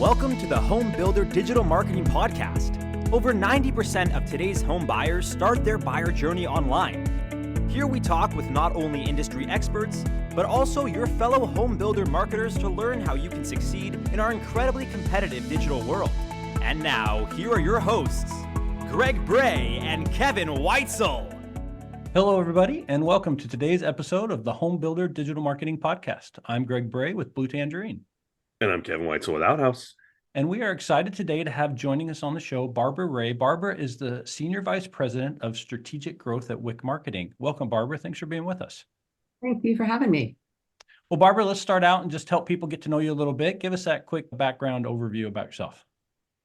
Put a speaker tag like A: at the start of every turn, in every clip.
A: Welcome to the Home Builder Digital Marketing Podcast. Over 90% of today's home buyers start their buyer journey online. Here we talk with not only industry experts, but also your fellow home builder marketers to learn how you can succeed in our incredibly competitive digital world. And now, here are your hosts, Greg Bray and Kevin Weitzel.
B: Hello, everybody, and welcome to today's episode of the Home Builder Digital Marketing Podcast. I'm Greg Bray with Blue Tangerine.
C: And I'm Kevin Weitzel with Outhouse.
B: And we are excited today to have joining us on the show, Barbara Wray. Barbara is the Senior Vice President of Strategic Growth at Wick Marketing. Welcome, Barbara. Thanks for being with us.
D: Thank you for having me.
B: Well, Barbara, let's start out and just help people get to know you a little bit. Give us that quick background overview about yourself.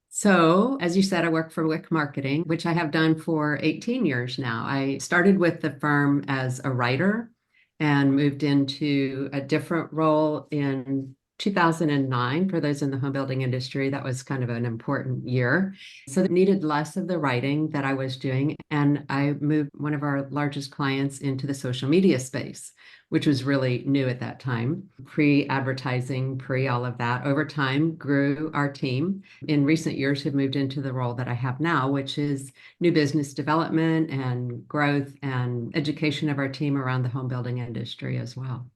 D: So, as you said, I work for Wick Marketing, which I have done for 18 years now. I started with the firm as a writer and moved into a different role in 2009. For those in the home building industry, that was kind of an important year. So it needed less of the writing that I was doing. And I moved one of our largest clients into the social media space, which was really new at that time, pre-advertising, all of that. Over time, grew our team. In recent years, have moved into the role that I have now, which is new business development and growth and education of our team around the home building industry as well.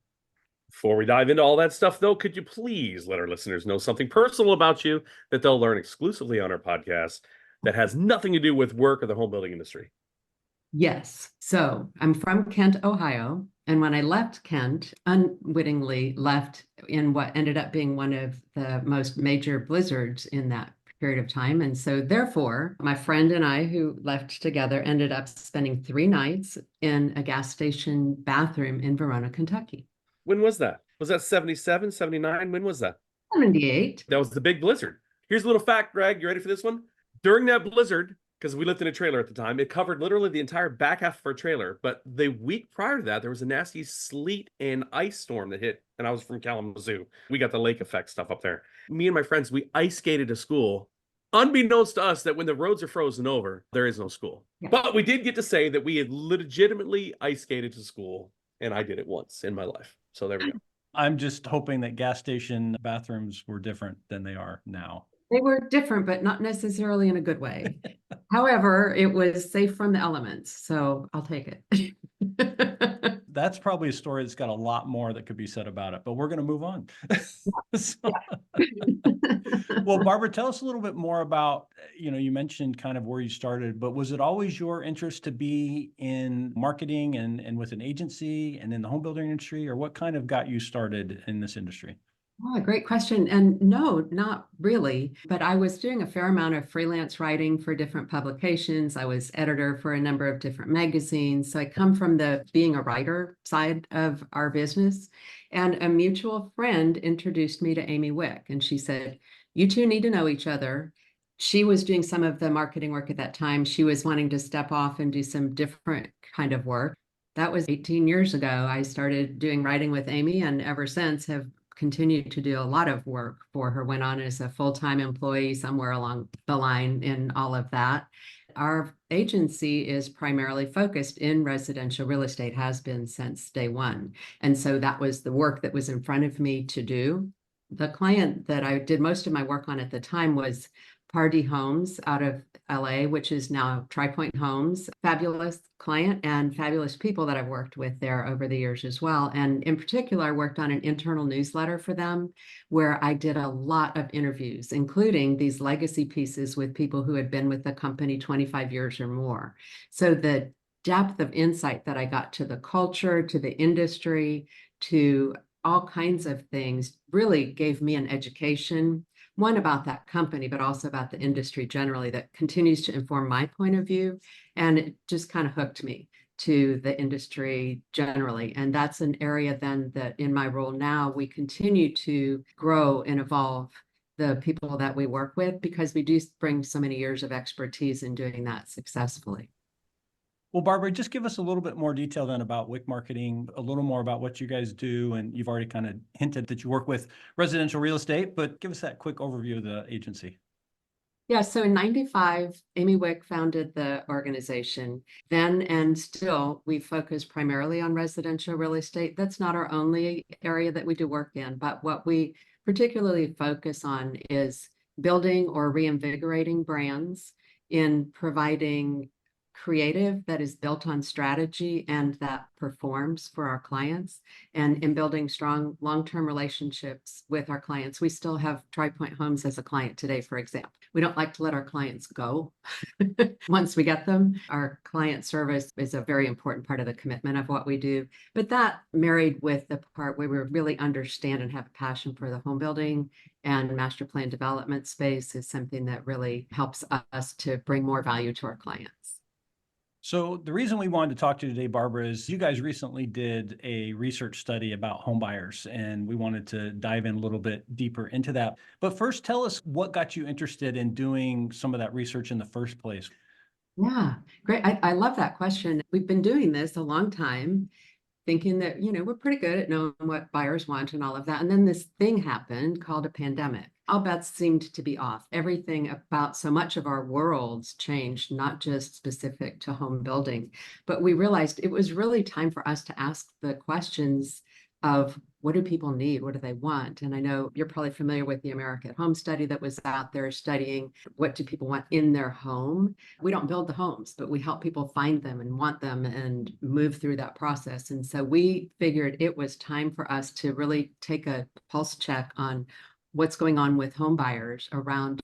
C: Before we dive into all that stuff, though, could you please let our listeners know something personal about you that they'll learn exclusively on our podcast that has nothing to do with work or the home building industry?
D: Yes. So I'm from Kent, Ohio. And when I left Kent, unwittingly left in what ended up being one of the most major blizzards in that period of time. And so therefore, my friend and I, who left together, ended up spending 3 nights in a gas station bathroom in Verona, Kentucky.
C: When was that? Was that 77, 79? When was that?
D: 78.
C: That was the big blizzard. Here's a little fact, Greg. You ready for this one? During that blizzard, because we lived in a trailer at the time, it covered literally the entire back half of our trailer. But the week prior to that, there was a nasty sleet and ice storm that hit, and I was from Kalamazoo. We got the lake effect stuff up there. Me and my friends, we ice skated to school, unbeknownst to us that when the roads are frozen over, there is no school. Yeah. But we did get to say that we had legitimately ice skated to school, and I did it once in my life. So there we go.
B: I'm just hoping that gas station bathrooms were different than they are now.
D: They were different, but not necessarily in a good way. However, it was safe from the elements, so I'll take it.
B: That's probably a story that's got a lot more that could be said about it, but we're going to move on. Well, Barbara, tell us a little bit more about, you mentioned kind of where you started, but was it always your interest to be in marketing and with an agency and in the home building industry, or what kind of got you started in this industry?
D: Oh, great question. And no, not really. But I was doing a fair amount of freelance writing for different publications. I was editor for a number of different magazines. So I come from the being a writer side of our business. And a mutual friend introduced me to Amy Wick. And she said, "You two need to know each other." She was doing some of the marketing work at that time. She was wanting to step off and do some different kind of work. That was 18 years ago. I started doing writing with Amy, and ever since have continued to do a lot of work for her, went on as a full-time employee somewhere along the line in all of that. Our agency is primarily focused in residential real estate, has been since day one. And so that was the work that was in front of me to do. The client that I did most of my work on at the time was Party Homes out of LA, which is now TriPoint Homes. Fabulous client and fabulous people that I've worked with there over the years as well. And in particular, I worked on an internal newsletter for them where I did a lot of interviews, including these legacy pieces with people who had been with the company 25 years or more. So the depth of insight that I got to the culture, to the industry, to all kinds of things really gave me an education, one about that company, but also about the industry generally, that continues to inform my point of view. And it just kind of hooked me to the industry generally. And that's an area then that in my role now, we continue to grow and evolve the people that we work with, because we do bring so many years of expertise in doing that successfully.
B: Well, Barbara, just give us a little bit more detail then about Wick Marketing, a little more about what you guys do. And you've already kind of hinted that you work with residential real estate, but give us that quick overview of the agency.
D: Yeah, so in 95, Amy Wick founded the organization. Then and still, we focus primarily on residential real estate. That's not our only area that we do work in, but what we particularly focus on is building or reinvigorating brands, in providing creative that is built on strategy and that performs for our clients, and in building strong long-term relationships with our clients. We still have Tri Point Homes as a client today, for example. We don't like to let our clients go once we get them. Our client service is a very important part of the commitment of what we do. But that, married with the part where we really understand and have a passion for the home building and master plan development space, is something that really helps us to bring more value to our clients.
B: So the reason we wanted to talk to you today, Barbara, is you guys recently did a research study about home buyers, and we wanted to dive in a little bit deeper into that. But first, tell us what got you interested in doing some of that research in the first place.
D: Yeah, great. I love that question. We've been doing this a long time, thinking that, we're pretty good at knowing what buyers want and all of that. And then this thing happened called a pandemic. All bets seemed to be off. Everything about so much of our worlds changed, not just specific to home building, but we realized it was really time for us to ask the questions of, what do people need? What do they want? And I know you're probably familiar with the America at Home study that was out there studying what do people want in their home. We don't build the homes, but we help people find them and want them and move through that process. And so we figured it was time for us to really take a pulse check on what's going on with home buyers around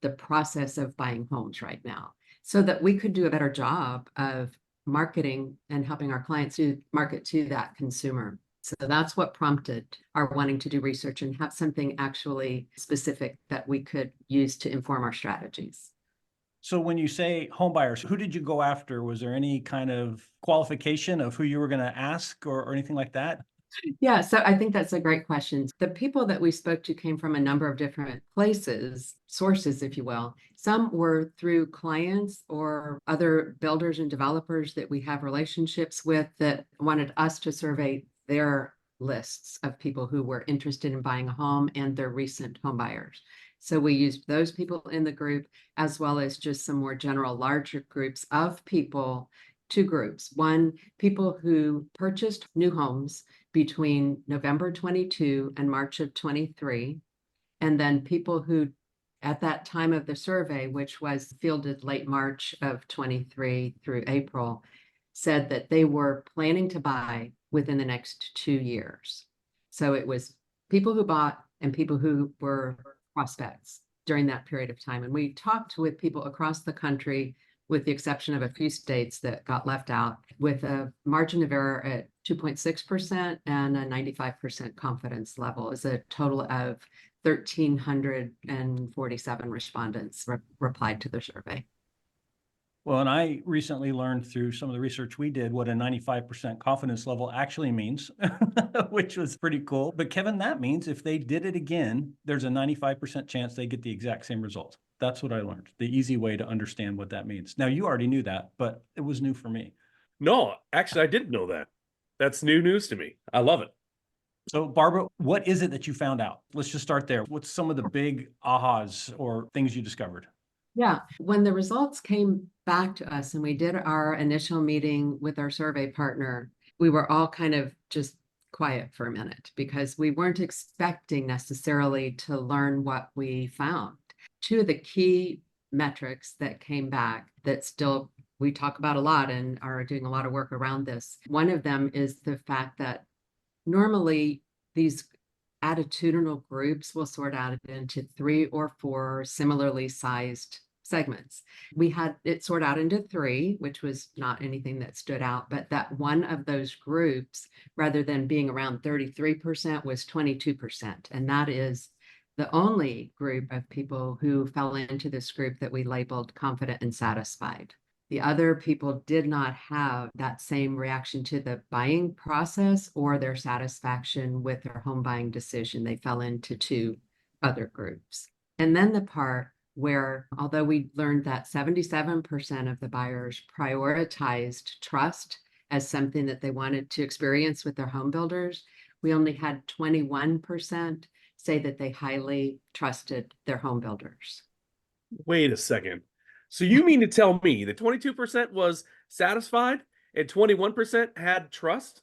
D: the process of buying homes right now, so that we could do a better job of marketing and helping our clients to market to that consumer. So that's what prompted our wanting to do research and have something actually specific that we could use to inform our strategies.
B: So when you say home buyers, who did you go after? Was there any kind of qualification of who you were going to ask or anything like that?
D: Yeah, so I think that's a great question. The people that we spoke to came from a number of different places, sources, if you will. Some were through clients or other builders and developers that we have relationships with that wanted us to survey their lists of people who were interested in buying a home and their recent home buyers. So we used those people in the group, as well as just some more general larger groups of people. Two groups. One, people who purchased new homes between November 22 and March of 23. And then people who, at that time of the survey, which was fielded late March of 23 through April, said that they were planning to buy within the next 2 years. So it was people who bought and people who were prospects during that period of time. And we talked with people across the country, with the exception of a few states that got left out, with a margin of error at 2.6% and a 95% confidence level, is a total of 1,347 respondents replied to the survey.
B: Well, and I recently learned through some of the research we did what a 95% confidence level actually means, which was pretty cool. But Kevin, that means if they did it again, there's a 95% chance they get the exact same result. That's what I learned. The easy way to understand what that means. Now, you already knew that, but it was new for me.
C: No, actually, I didn't know that. That's new news to me. I love it.
B: So, Barbara, what is it that you found out? Let's just start there. What's some of the big ahas or things you discovered?
D: Yeah, when the results came back to us and we did our initial meeting with our survey partner, we were all kind of just quiet for a minute because we weren't expecting necessarily to learn what we found. Two of the key metrics that came back that still we talk about a lot and are doing a lot of work around this. One of them is the fact that normally these attitudinal groups will sort out into 3 or 4 similarly sized segments. We had it sort out into 3, which was not anything that stood out, but that one of those groups, rather than being around 33%, was 22%. And that is the only group of people who fell into this group that we labeled confident and satisfied. The other people did not have that same reaction to the buying process or their satisfaction with their home buying decision. They fell into 2 other groups. And then the part where, although we learned that 77% of the buyers prioritized trust as something that they wanted to experience with their home builders, we only had 21% say that they highly trusted their home builders.
C: Wait a second. So you mean to tell me that 22% was satisfied and 21% had trust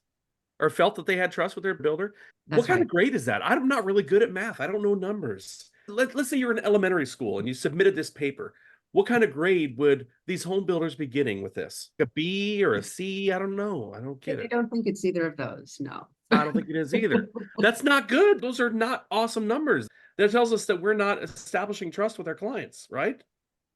C: or felt that they had trust with their builder?
D: That's
C: What kind
D: right.
C: of grade is that? I'm not really good at math. I don't know numbers. Let's say you're in elementary school and you submitted this paper. What kind of grade would these home builders be getting with this? A B or a C? I don't know. I don't get
D: I
C: it.
D: don't think it's either of those, no.
C: I don't think it is either. That's not good. Those are not awesome numbers. That tells us that we're not establishing trust with our clients, right?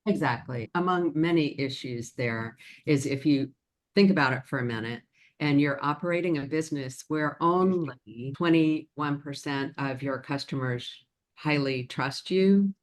D: Exactly. Among many issues there is, if you think about it for a minute, and you're operating a business where only 21% of your customers highly trust you,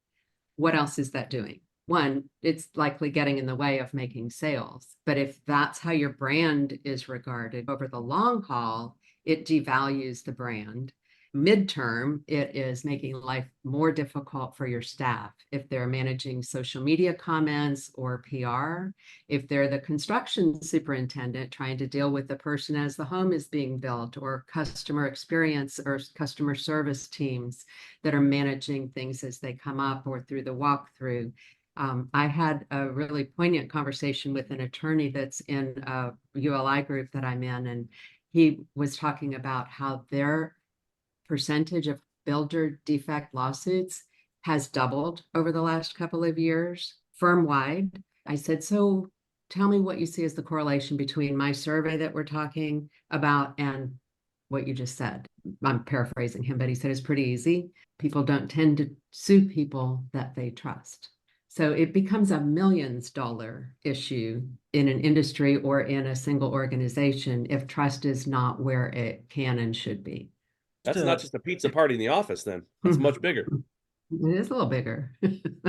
D: what else is that doing? One, it's likely getting in the way of making sales. But if that's how your brand is regarded over the long haul, it devalues the brand. Midterm, it is making life more difficult for your staff if they're managing social media comments or PR. If they're the construction superintendent trying to deal with the person as the home is being built, or customer experience or customer service teams that are managing things as they come up or through the walkthrough. I had a really poignant conversation with an attorney that's in a ULI group that I'm in, and he was talking about how their percentage of builder defect lawsuits has doubled over the last couple of years, firm-wide. I said, so tell me what you see as the correlation between my survey that we're talking about and what you just said. I'm paraphrasing him, but he said it's pretty easy. People don't tend to sue people that they trust. So it becomes a millions-dollar issue in an industry or in a single organization if trust is not where it can and should be.
C: That's not just a pizza party in the office, then. That's much bigger.
D: It is a little bigger.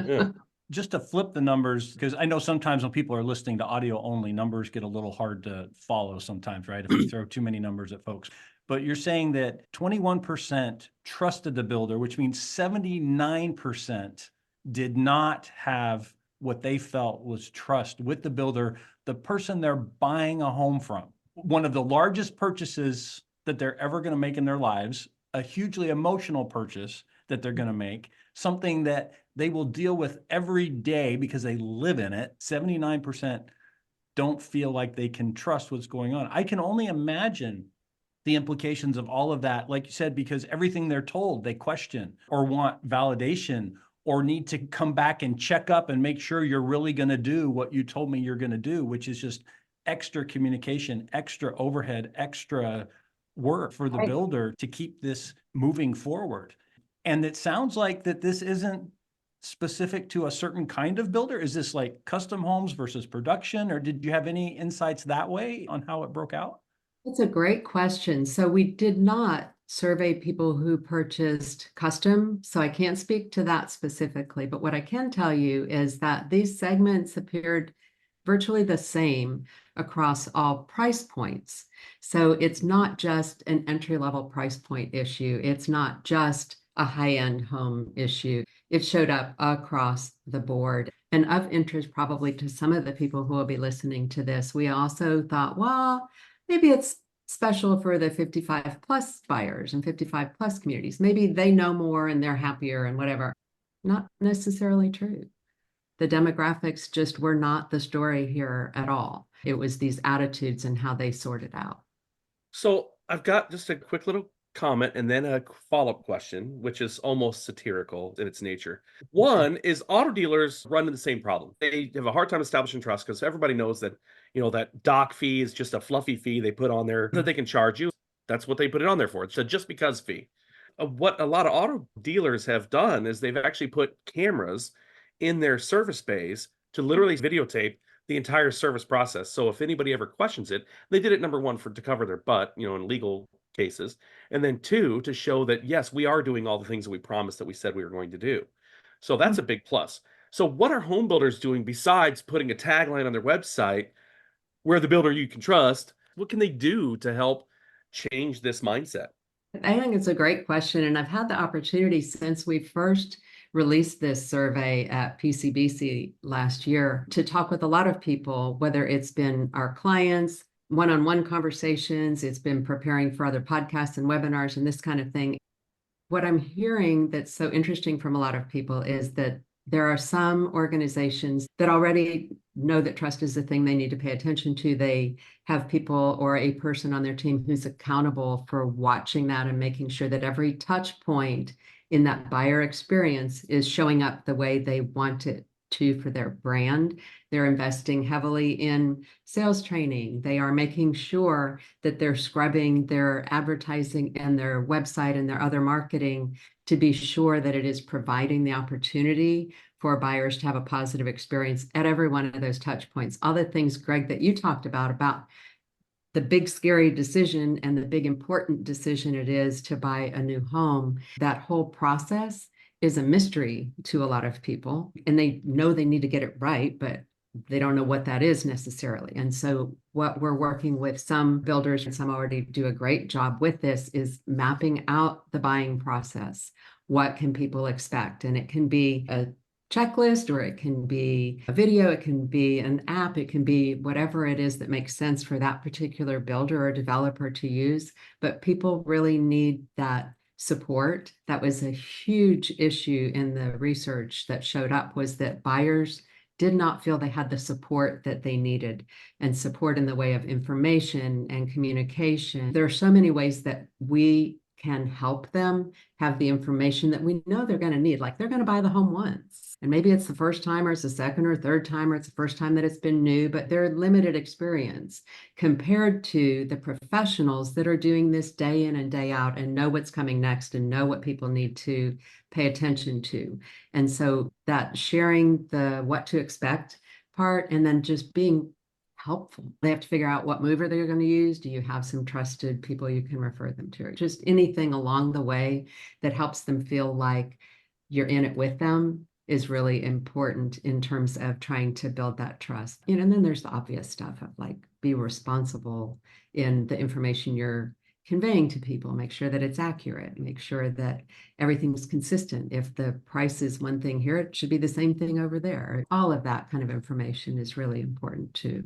C: Yeah.
B: Just to flip the numbers, because I know sometimes when people are listening to audio only, numbers get a little hard to follow sometimes, right? If we throw too many numbers at folks. But you're saying that 21% trusted the builder, which means 79% did not have what they felt was trust with the builder, the person they're buying a home from. One of the largest purchases that they're ever going to make in their lives, a hugely emotional purchase that they're going to make, something that they will deal with every day because they live in it. 79% don't feel like they can trust what's going on. I can only imagine the implications of all of that, like you said, because everything they're told, they question or want validation or need to come back and check up and make sure you're really going to do what you told me you're going to do, which is just extra communication, extra overhead, extra work for the builder to keep this moving forward. And it sounds like that this isn't specific to a certain kind of builder. Is this like custom homes versus production, or did you have any insights that way on how it broke out?
D: It's a great question. So we did not survey people who purchased custom, so I can't speak to that specifically. But what I can tell you is that these segments appeared virtually the same across all price points. So it's not just an entry-level price point issue. It's not just a high-end home issue. It showed up across the board. And of interest probably to some of the people who will be listening to this, we also thought, well, maybe it's special for the 55 plus buyers and 55 plus communities. Maybe they know more and they're happier and whatever. Not necessarily true. The demographics just were not the story here at all. It was these attitudes and how they sorted out.
C: So I've got just a quick little comment and then a follow-up question, which is almost satirical in its nature. One is auto dealers run into the same problem. They have a hard time establishing trust because everybody knows that, that doc fee is just a fluffy fee they put on there that they can charge you. That's what they put it on there for. It's a just because fee. What a lot of auto dealers have done is they've actually put cameras in their service bays to literally videotape the entire service process. So if anybody ever questions it, they did it, number one, to cover their butt, in legal cases. And then two, to show that, yes, we are doing all the things that we promised that we said we were going to do. So that's a big plus. So what are home builders doing besides putting a tagline on their website, "We're the builder you can trust"? What can they do to help change this mindset?
D: I think it's a great question. And I've had the opportunity since we first released this survey at PCBC last year to talk with a lot of people, whether it's been our clients, one-on-one conversations, it's been preparing for other podcasts and webinars and this kind of thing. What I'm hearing that's so interesting from a lot of people is that there are some organizations that already know that trust is the thing they need to pay attention to. They have people or a person on their team who's accountable for watching that and making sure that every touch point in that buyer experience is showing up the way they want it to for their brand. They're investing heavily in sales training. They are making sure that they're scrubbing their advertising and their website and their other marketing to be sure that it is providing the opportunity for buyers to have a positive experience at every one of those touch points. All the things, Greg, that you talked about the big scary decision and the big important decision it is to buy a new home, that whole process is a mystery to a lot of people. And they know they need to get it right, but they don't know what that is necessarily. And so what we're working with some builders, and some already do a great job with this, is mapping out the buying process. What can people expect? And it can be a checklist, or it can be a video, it can be an app, it can be whatever it is that makes sense for that particular builder or developer to use. But people really need that support. That was a huge issue in the research that showed up, was that buyers did not feel they had the support that they needed, and support in the way of information and communication. There are so many ways that we can help them have the information that we know they're going to need. Like, they're going to buy the home once, and maybe it's the first time, or it's the second or third time, or it's the first time that it's been new, but they're limited experience compared to the professionals that are doing this day in and day out and know what's coming next and know what people need to pay attention to. And so that sharing the what to expect part, and then just being helpful. They have to figure out what mover they're going to use. Do you have some trusted people you can refer them to? Just anything along the way that helps them feel like you're in it with them is really important in terms of trying to build that trust. And then there's the obvious stuff of, like, be responsible in the information you're conveying to people. Make sure that it's accurate. Make sure that everything's consistent. If the price is one thing here, it should be the same thing over there. All of that kind of information is really important too.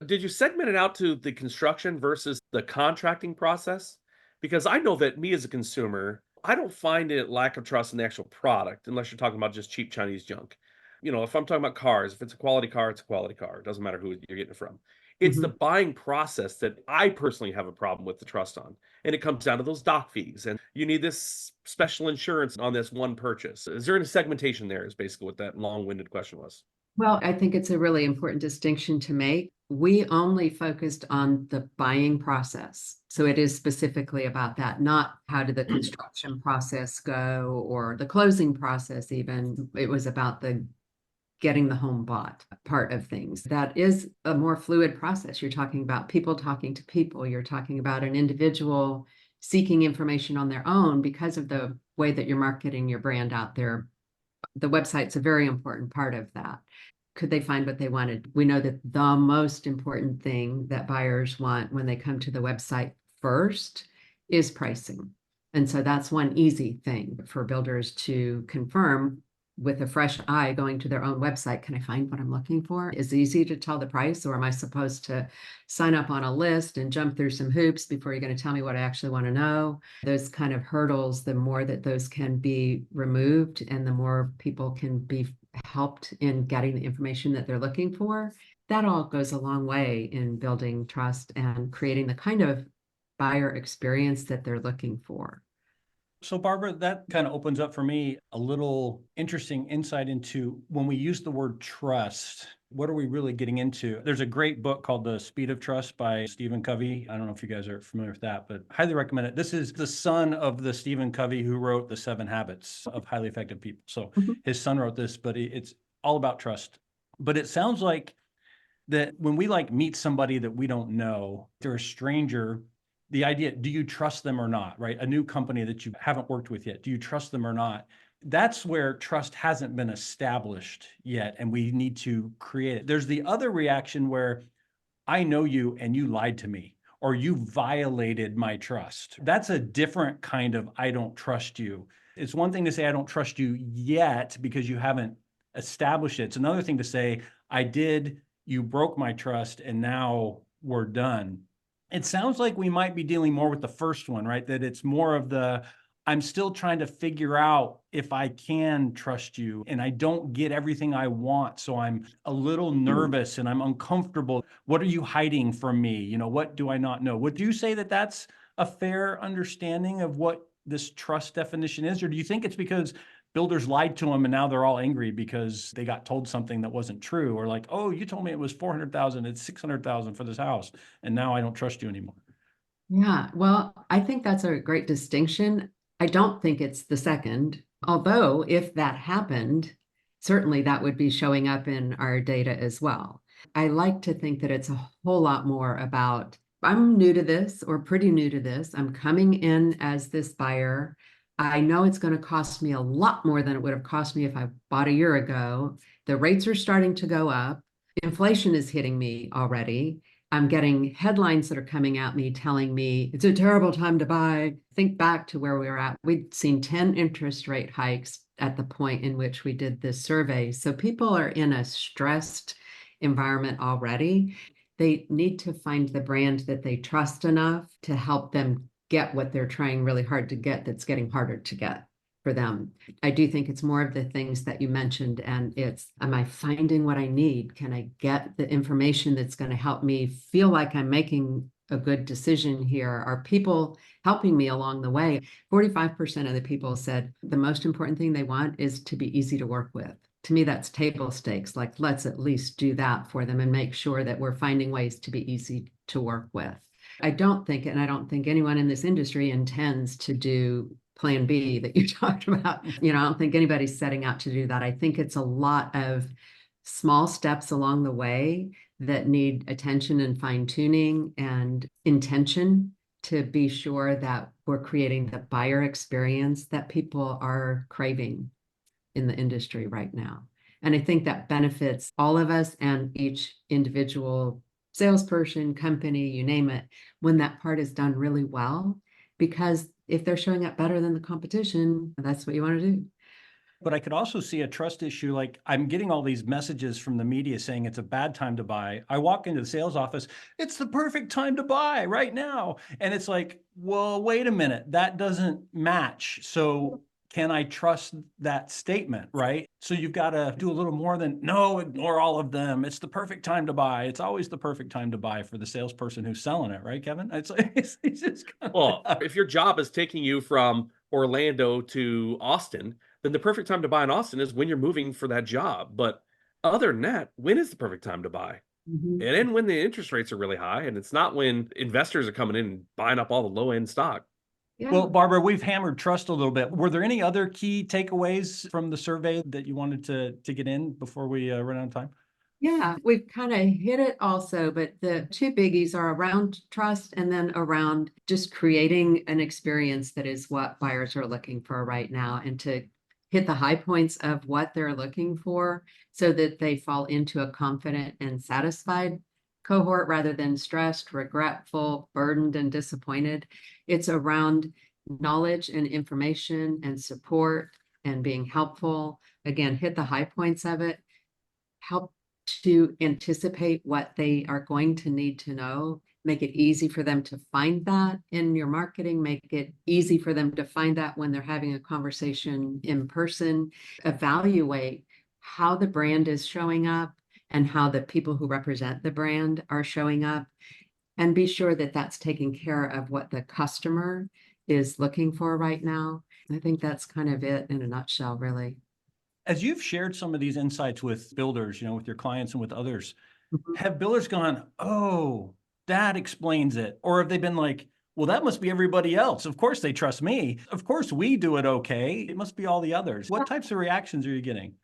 C: Did you segment it out to the construction versus the contracting process? Because I know that me as a consumer, I don't find it lack of trust in the actual product, unless you're talking about just cheap Chinese junk. If I'm talking about cars, if it's a quality car, it's a quality car. It doesn't matter who you're getting it from. It's the buying process that I personally have a problem with the trust on. And it comes down to those doc fees. And you need this special insurance on this one purchase. Is there any segmentation there, is basically what that long-winded question was.
D: Well, I think it's a really important distinction to make. We only focused on the buying process. So it is specifically about that, not how did the construction process go or the closing process even. It was about the getting the home bought part of things. That is a more fluid process. You're talking about people talking to people. You're talking about an individual seeking information on their own because of the way that you're marketing your brand out there. The website's a very important part of that. Could they find what they wanted? We know that the most important thing that buyers want when they come to the website first is pricing. And so that's one easy thing for builders to confirm with a fresh eye going to their own website. Can I find what I'm looking for? Is it easy to tell the price, or am I supposed to sign up on a list and jump through some hoops before you're going to tell me what I actually want to know? Those kind of hurdles, the more that those can be removed and the more people can be helped in getting the information that they're looking for, that all goes a long way in building trust and creating the kind of buyer experience that they're looking for.
B: So Barbara, that kind of opens up for me a little interesting insight into when we use the word trust, what are we really getting into? There's a great book called The Speed of Trust by Stephen Covey. I don't know if you guys are familiar with that, but highly recommend it. This is the son of the Stephen Covey who wrote The 7 Habits of Highly Effective People. So his son wrote this, but it's all about trust. But it sounds like that when we meet somebody that we don't know, they're a stranger, the idea, do you trust them or not, right? A new company that you haven't worked with yet, do you trust them or not? That's where trust hasn't been established yet, and we need to create it. There's the other reaction where I know you and you lied to me, or you violated my trust. That's a different kind of I don't trust you. It's one thing to say I don't trust you yet because you haven't established it. It's another thing to say I did, you broke my trust, and now we're done. It sounds like we might be dealing more with the first one, right? That it's more of the, I'm still trying to figure out if I can trust you and I don't get everything I want. So I'm a little nervous and I'm uncomfortable. What are you hiding from me? What do I not know? Would you say that that's a fair understanding of what this trust definition is? Or do you think it's because builders lied to them and now they're all angry because they got told something that wasn't true? Or like, oh, you told me it was 400,000, it's 600,000 for this house, and now I don't trust you anymore.
D: Yeah, well, I think that's a great distinction. I don't think it's the second, although if that happened, certainly that would be showing up in our data as well. I like to think that it's a whole lot more about, I'm new to this or pretty new to this. I'm coming in as this buyer. I know it's going to cost me a lot more than it would have cost me if I bought a year ago. The rates are starting to go up. Inflation is hitting me already. I'm getting headlines that are coming at me telling me it's a terrible time to buy. Think back to where we were at. We'd seen 10 interest rate hikes at the point in which we did this survey. So people are in a stressed environment already. They need to find the brand that they trust enough to help them get what they're trying really hard to get that's getting harder to get for them. I do think it's more of the things that you mentioned, and it's, am I finding what I need? Can I get the information that's going to help me feel like I'm making a good decision here? Are people helping me along the way? 45% of the people said the most important thing they want is to be easy to work with. To me, that's table stakes. Like, let's at least do that for them and make sure that we're finding ways to be easy to work with. I don't think, and I don't think anyone in this industry intends to do plan B that you talked about. I don't think anybody's setting out to do that. I think it's a lot of small steps along the way that need attention and fine tuning and intention to be sure that we're creating the buyer experience that people are craving in the industry right now. And I think that benefits all of us and each individual salesperson, company, you name it, when that part is done really well, because if they're showing up better than the competition, that's what you want to do.
B: But I could also see a trust issue. Like, I'm getting all these messages from the media saying it's a bad time to buy. I walk into the sales office, it's the perfect time to buy right now. And it's like, well, wait a minute, that doesn't match. So can I trust that statement, right? So you've got to do a little more than, no, ignore all of them. It's the perfect time to buy. It's always the perfect time to buy for the salesperson who's selling it, right, Kevin? It's just kind
C: Well, if your job is taking you from Orlando to Austin, then the perfect time to buy in Austin is when you're moving for that job. But other than that, when is the perfect time to buy?
D: Mm-hmm.
C: And then when the interest rates are really high, and it's not when investors are coming in and buying up all the low end stock.
D: Yeah.
B: Well, Barbara, we've hammered trust a little bit. Were there any other key takeaways from the survey that you wanted to get in before we run out of time?
D: Yeah, we've kind of hit it also, but the two biggies are around trust and then around just creating an experience that is what buyers are looking for right now, and to hit the high points of what they're looking for so that they fall into a confident and satisfied cohort rather than stressed, regretful, burdened, and disappointed. It's around knowledge and information and support and being helpful. Again, hit the high points of it, help to anticipate what they are going to need to know, make it easy for them to find that in your marketing, make it easy for them to find that when they're having a conversation in person, evaluate how the brand is showing up and how the people who represent the brand are showing up, and be sure that that's taking care of what the customer is looking for right now. I think that's kind of it in a nutshell, really.
B: As you've shared some of these insights with builders, with your clients and with others,
D: Mhm.
B: have builders gone, oh, that explains it? Or have they been like, well, that must be everybody else. Of course they trust me. Of course we do it okay. It must be all the others. What types of reactions are you getting?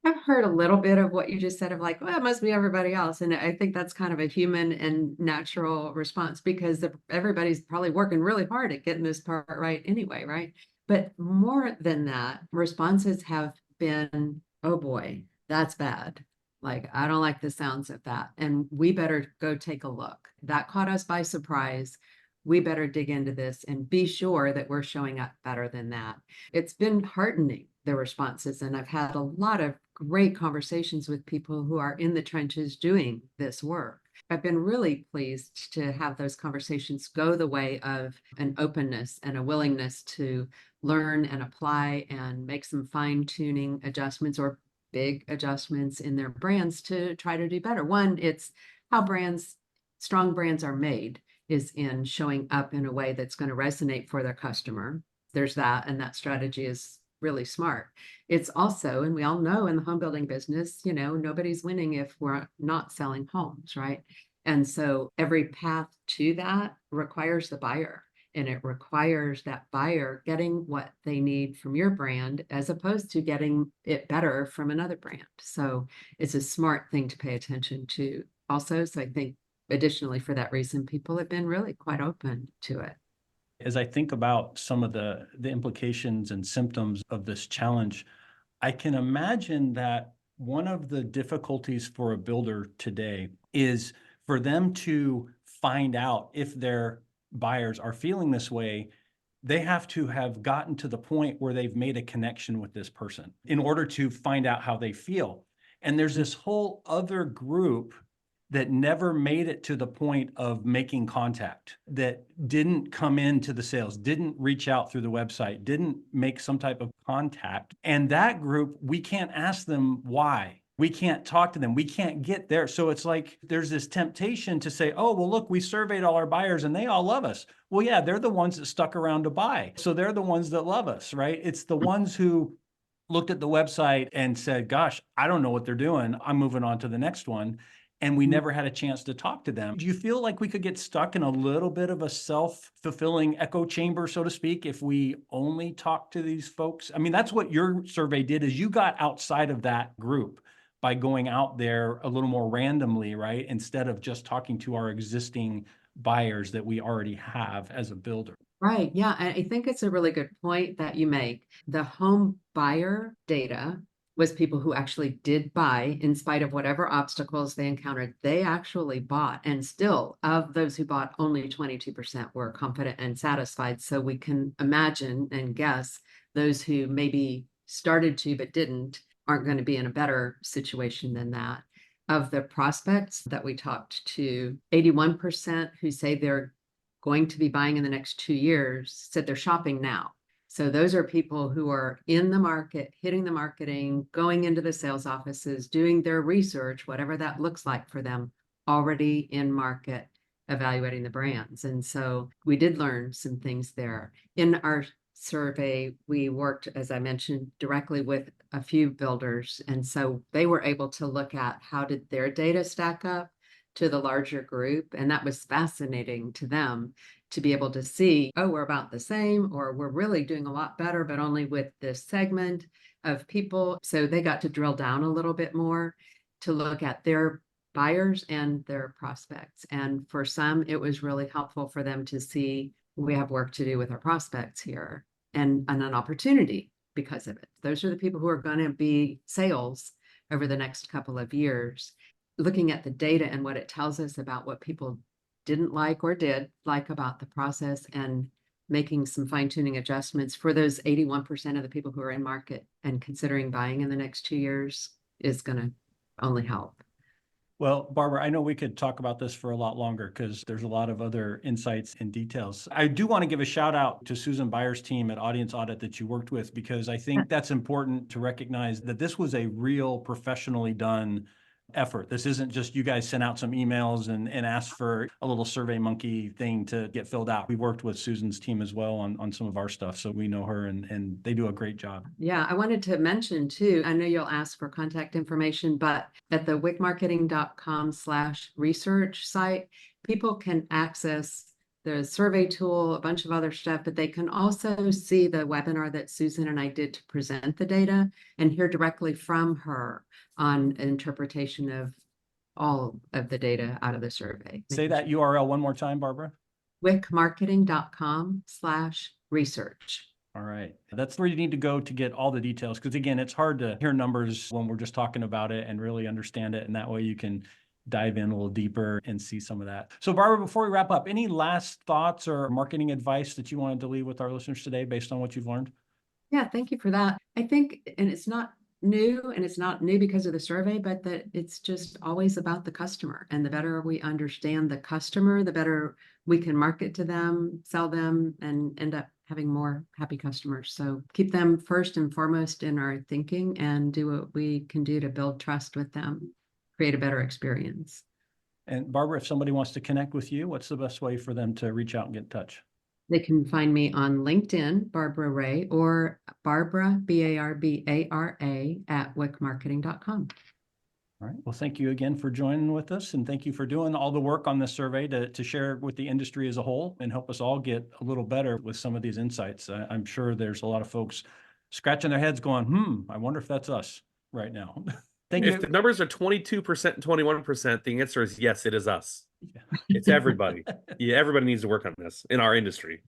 D: I've heard a little bit of what you just said of like, well, it must be everybody else. And I think that's kind of a human and natural response, because everybody's probably working really hard at getting this part right anyway, right? But more than that, responses have been, oh boy, that's bad. Like, I don't like the sounds of that. And we better go take a look. That caught us by surprise. We better dig into this and be sure that we're showing up better than that. It's been heartening, the responses. And I've had a lot of great conversations with people who are in the trenches doing this work. I've been really pleased to have those conversations go the way of an openness and a willingness to learn and apply and make some fine-tuning adjustments or big adjustments in their brands to try to do better. One, it's how strong brands are made, is in showing up in a way that's going to resonate for their customer. there's that, and that strategy is really smart. It's also, and we all know in the home building business, nobody's winning if we're not selling homes, right? And so every path to that requires the buyer, and it requires that buyer getting what they need from your brand as opposed to getting it better from another brand. So it's a smart thing to pay attention to also. So I think additionally, for that reason, people have been really quite open to it.
B: As I think about some of the implications and symptoms of this challenge, I can imagine that one of the difficulties for a builder today is for them to find out if their buyers are feeling this way. They have to have gotten to the point where they've made a connection with this person in order to find out how they feel. And there's this whole other group that never made it to the point of making contact, that didn't come into the sales, didn't reach out through the website, didn't make some type of contact. And that group, we can't ask them why. We can't talk to them. We can't get there. So it's like there's this temptation to say, oh, well, look, we surveyed all our buyers and they all love us. Well, yeah, they're the ones that stuck around to buy. So they're the ones that love us, right? It's the ones who looked at the website and said, gosh, I don't know what they're doing. I'm moving on to the next one. And we never had a chance to talk to them. Do you feel like we could get stuck in a little bit of a self-fulfilling echo chamber, so to speak, if we only talk to these folks? I mean, that's what your survey did, is you got outside of that group by going out there a little more randomly, right? Instead of just talking to our existing buyers that we already have as a builder.
D: Right. Yeah. I think it's a really good point that you make. The home buyer data was people who actually did buy in spite of whatever obstacles they encountered. They actually bought, and still, of those who bought, only 22% were confident and satisfied. So we can imagine and guess those who maybe started to but didn't aren't going to be in a better situation than that. Of the prospects that we talked to, 81% who say they're going to be buying in the next 2 years said they're shopping now. So those are people who are in the market, hitting the marketing, going into the sales offices, doing their research, whatever that looks like for them, already in market, evaluating the brands. And so we did learn some things there. In our survey, we worked, as I mentioned, directly with a few builders. And so they were able to look at how did their data stack up to the larger group. And that was fascinating to them to be able to see, oh, we're about the same, or we're really doing a lot better, but only with this segment of people. So they got to drill down a little bit more to look at their buyers and their prospects. And for some, it was really helpful for them to see we have work to do with our prospects here and an opportunity because of it. Those are the people who are going to be sales over the next couple of years. Looking at the data and what it tells us about what people didn't like or did like about the process, and making some fine-tuning adjustments for those 81% of the people who are in market and considering buying in the next 2 years is going to only help.
B: Well, Barbara, I know we could talk about this for a lot longer because there's a lot of other insights and details. I do want to give a shout out to Susan Byers' team at Audience Audit that you worked with, because I think that's important to recognize that this was a real professionally done effort. This isn't just you guys sent out some emails and asked for a little Survey Monkey thing to get filled out. We worked with Susan's team as well on some of our stuff. So we know her and they do a great job.
D: Yeah, I wanted to mention too, I know you'll ask for contact information, but at the wickmarketing.com/research site, people can access the survey tool, a bunch of other stuff, but they can also see the webinar that Susan and I did to present the data and hear directly from her on interpretation of all of the data out of the survey.
B: Say that URL one more time, Barbara.
D: wickmarketing.com/research.
B: All right. That's where you need to go to get all the details. Because again, it's hard to hear numbers when we're just talking about it and really understand it. And that way you can dive in a little deeper and see some of that. So Barbara, before we wrap up, any last thoughts or marketing advice that you wanted to leave with our listeners today based on what you've learned?
D: Yeah, thank you for that. I think, and it's not new because of the survey, but that it's just always about the customer. And the better we understand the customer, the better we can market to them, sell them, and end up having more happy customers. So keep them first and foremost in our thinking and do what we can do to build trust with them, create a better experience.
B: And Barbara, if somebody wants to connect with you, what's the best way for them to reach out and get in touch?
D: They can find me on LinkedIn, Barbara Wray, or Barbara, Barbara, at wickmarketing.com.
B: All right. Well, thank you again for joining with us, and thank you for doing all the work on this survey to share with the industry as a whole and help us all get a little better with some of these insights. I'm sure there's a lot of folks scratching their heads going, I wonder if that's us right now. Thank you.
C: If the numbers are 22% and 21%, the answer is yes, it is us.
B: Yeah.
C: It's everybody. Yeah, everybody needs to work on this in our industry.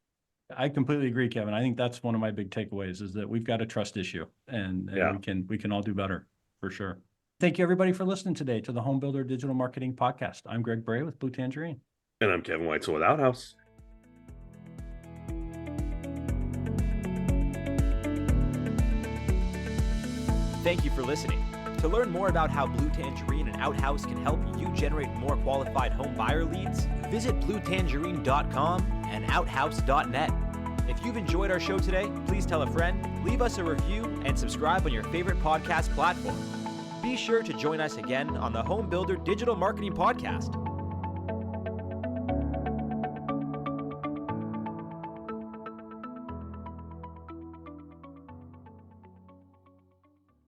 B: I completely agree, Kevin. I think that's one of my big takeaways is that we've got a trust issue, and
C: Yeah.
B: we can all do better for sure. Thank you, everybody, for listening today to the Home Builder Digital Marketing Podcast. I'm Greg Bray with Blue Tangerine.
C: And I'm Kevin Weitzel with Outhouse.
A: Thank you for listening. To learn more about how Blue Tangerine and Outhouse can help you generate more qualified home buyer leads, visit bluetangerine.com and outhouse.net. If you've enjoyed our show today, please tell a friend, leave us a review, and subscribe on your favorite podcast platform. Be sure to join us again on the Home Builder Digital Marketing Podcast.